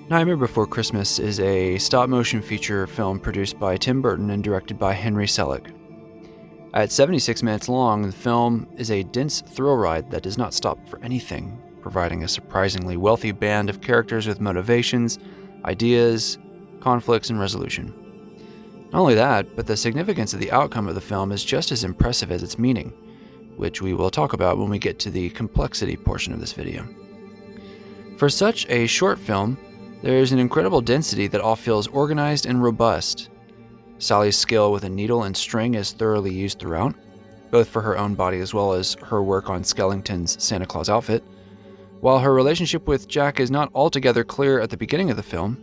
Nightmare Before Christmas is a stop-motion feature film produced by Tim Burton and directed by Henry Selick. At 76 minutes long, the film is a dense thrill ride that does not stop for anything, providing a surprisingly wealthy band of characters with motivations, ideas, conflicts, and resolution. Not only that, but the significance of the outcome of the film is just as impressive as its meaning, which we will talk about when we get to the complexity portion of this video. For such a short film, there is an incredible density that all feels organized and robust. Sally's skill with a needle and string is thoroughly used throughout, both for her own body as well as her work on Skellington's Santa Claus outfit. While her relationship with Jack is not altogether clear at the beginning of the film,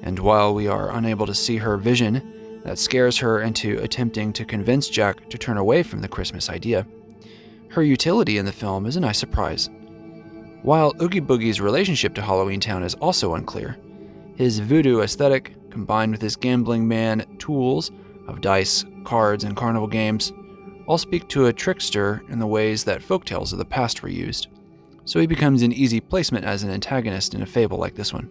and while we are unable to see her vision that scares her into attempting to convince Jack to turn away from the Christmas idea, her utility in the film is a nice surprise. While Oogie Boogie's relationship to Halloween Town is also unclear, his voodoo aesthetic, combined with his gambling man tools of dice, cards, and carnival games, all speak to a trickster in the ways that folktales of the past were used, so he becomes an easy placement as an antagonist in a fable like this one.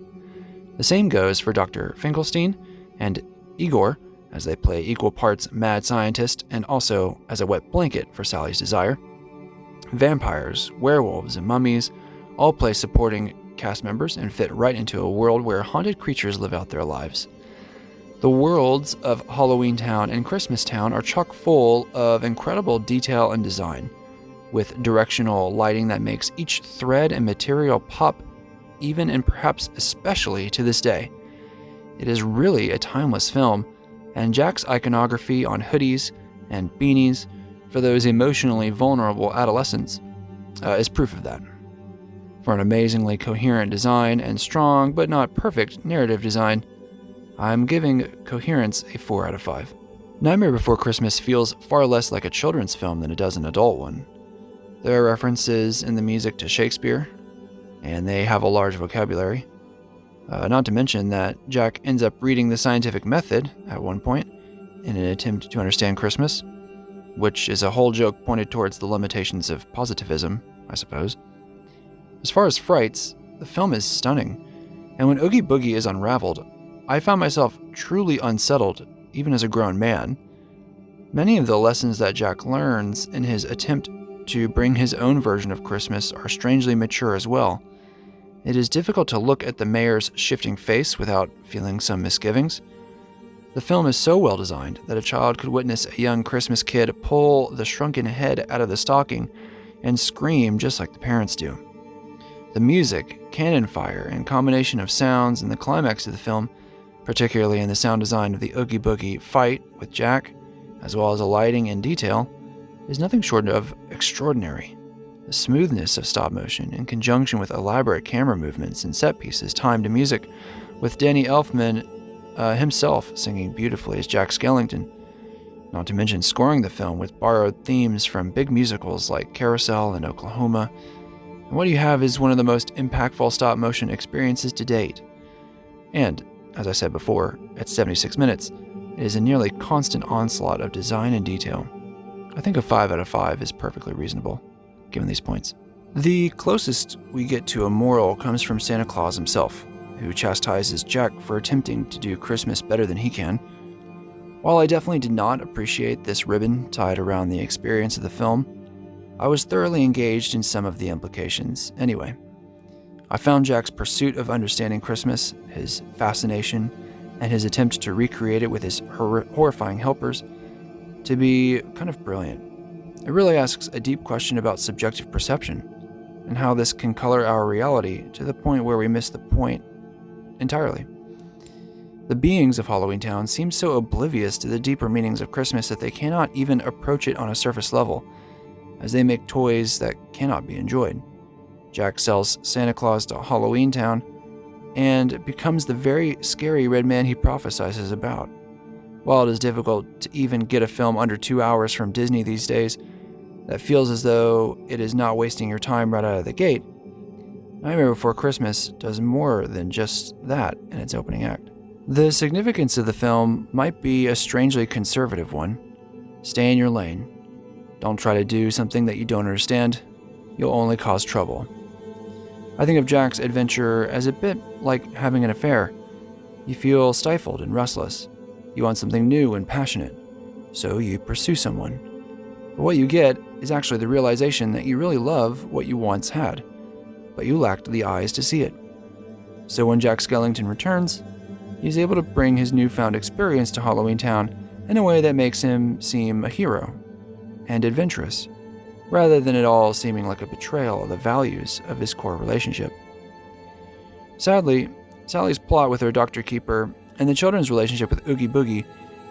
The same goes for Dr. Finkelstein and Igor, as they play equal parts mad scientist and also as a wet blanket for Sally's desire. Vampires, werewolves, and mummies all play supporting cast members and fit right into a world where haunted creatures live out their lives. The worlds of Halloween Town and Christmas Town are chock full of incredible detail and design, with directional lighting that makes each thread and material pop, even and perhaps especially to this day. It is really a timeless film, and Jack's iconography on hoodies and beanies for those emotionally vulnerable adolescents is proof of that. For an amazingly coherent design and strong but not perfect narrative design, I'm giving Coherence a 4 out of 5. Nightmare Before Christmas feels far less like a children's film than it does an adult one. There are references in the music to Shakespeare, and they have a large vocabulary. Not to mention that Jack ends up reading the scientific method at one point in an attempt to understand Christmas, which is a whole joke pointed towards the limitations of positivism, I suppose. As far as frights, the film is stunning, and when Oogie Boogie is unraveled, I found myself truly unsettled, even as a grown man. Many of the lessons that Jack learns in his attempt to bring his own version of Christmas are strangely mature as well. It is difficult to look at the mayor's shifting face without feeling some misgivings. The film is so well designed that a child could witness a young Christmas kid pull the shrunken head out of the stocking and scream just like the parents do. The music, cannon fire, and combination of sounds in the climax of the film, particularly in the sound design of the Oogie Boogie fight with Jack, as well as the lighting and detail, is nothing short of extraordinary. The smoothness of stop motion, in conjunction with elaborate camera movements and set pieces timed to music, with Danny Elfman himself singing beautifully as Jack Skellington, not to mention scoring the film with borrowed themes from big musicals like Carousel and Oklahoma. And what you have is one of the most impactful stop-motion experiences to date. And, as I said before, at 76 minutes, it is a nearly constant onslaught of design and detail. I think a 5 out of 5 is perfectly reasonable, given these points. The closest we get to a moral comes from Santa Claus himself, who chastises Jack for attempting to do Christmas better than he can. While I definitely did not appreciate this ribbon tied around the experience of the film, I was thoroughly engaged in some of the implications anyway. I found Jack's pursuit of understanding Christmas, his fascination, and his attempt to recreate it with his horrifying helpers to be kind of brilliant. It really asks a deep question about subjective perception and how this can color our reality to the point where we miss the point entirely. The beings of Halloween Town seem so oblivious to the deeper meanings of Christmas that they cannot even approach it on a surface level, as they make toys that cannot be enjoyed. Jack sells Santa Claus to Halloween Town and becomes the very scary red man he prophesizes about. While it is difficult to even get a film under 2 hours from Disney these days that feels as though it is not wasting your time right out of the gate, Nightmare Before Christmas does more than just that in its opening act. The significance of the film might be a strangely conservative one. Stay in your lane. Don't try to do something that you don't understand. You'll only cause trouble. I think of Jack's adventure as a bit like having an affair. You feel stifled and restless. You want something new and passionate, so you pursue someone. But what you get is actually the realization that you really love what you once had, but you lacked the eyes to see it. So when Jack Skellington returns, he's able to bring his newfound experience to Halloween Town in a way that makes him seem a hero and adventurous, rather than it all seeming like a betrayal of the values of his core relationship. Sadly, Sally's plot with her Dr. Keeper and the children's relationship with Oogie Boogie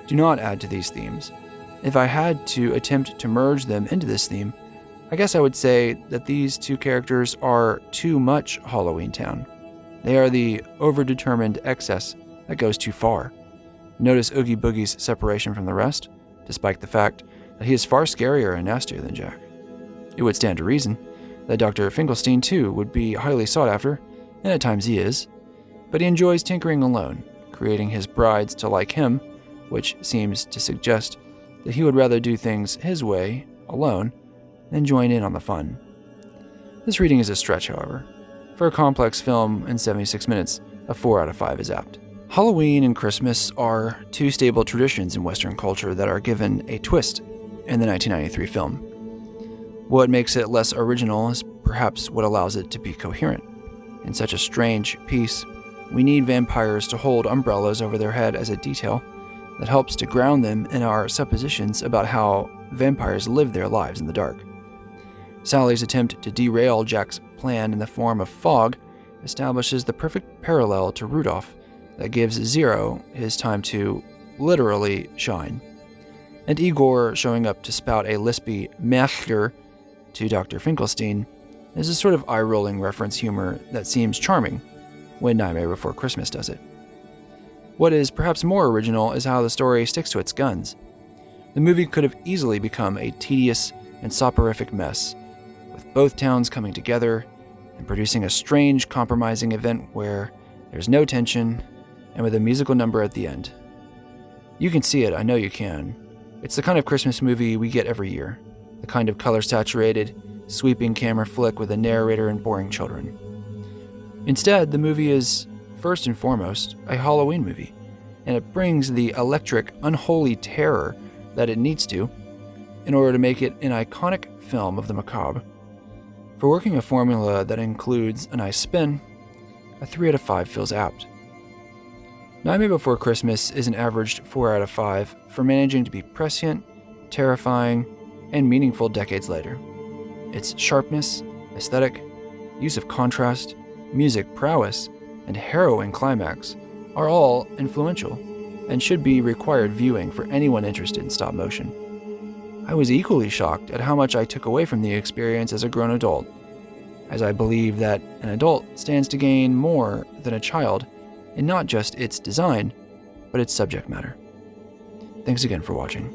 do not add to these themes. If I had to attempt to merge them into this theme, I guess I would say that these two characters are too much Halloween Town. They are the overdetermined excess that goes too far. Notice Oogie Boogie's separation from the rest, despite the fact that he is far scarier and nastier than Jack. It would stand to reason that Dr. Finkelstein too would be highly sought after, and at times he is, but he enjoys tinkering alone, creating his brides to like him, which seems to suggest that he would rather do things his way, alone, than join in on the fun. This reading is a stretch, however. For a complex film in 76 minutes, a 4 out of 5 is apt. Halloween and Christmas are two stable traditions in Western culture that are given a twist in the 1993 film. What makes it less original is perhaps what allows it to be coherent. In such a strange piece, we need vampires to hold umbrellas over their head as a detail that helps to ground them in our suppositions about how vampires live their lives in the dark. Sally's attempt to derail Jack's plan in the form of fog establishes the perfect parallel to Rudolph that gives Zero his time to literally shine. And Igor showing up to spout a lispy "Master" to Dr. Finkelstein is a sort of eye-rolling reference humor that seems charming when Nightmare Before Christmas does it. What is perhaps more original is how the story sticks to its guns. The movie could have easily become a tedious and soporific mess, with both towns coming together and producing a strange, compromising event where there's no tension and with a musical number at the end. You can see it, I know you can. It's the kind of Christmas movie we get every year, the kind of color-saturated, sweeping camera flick with a narrator and boring children. Instead, the movie is, first and foremost, a Halloween movie, and it brings the electric, unholy terror that it needs to in order to make it an iconic film of the macabre. For working a formula that includes a nice spin, a 3 out of 5 feels apt. Nightmare Before Christmas is an averaged 4 out of 5 for managing to be prescient, terrifying, and meaningful decades later. Its sharpness, aesthetic, use of contrast, music prowess, and harrowing climax are all influential and should be required viewing for anyone interested in stop motion. I was equally shocked at how much I took away from the experience as a grown adult, as I believe that an adult stands to gain more than a child in not just its design, but its subject matter. Thanks again for watching.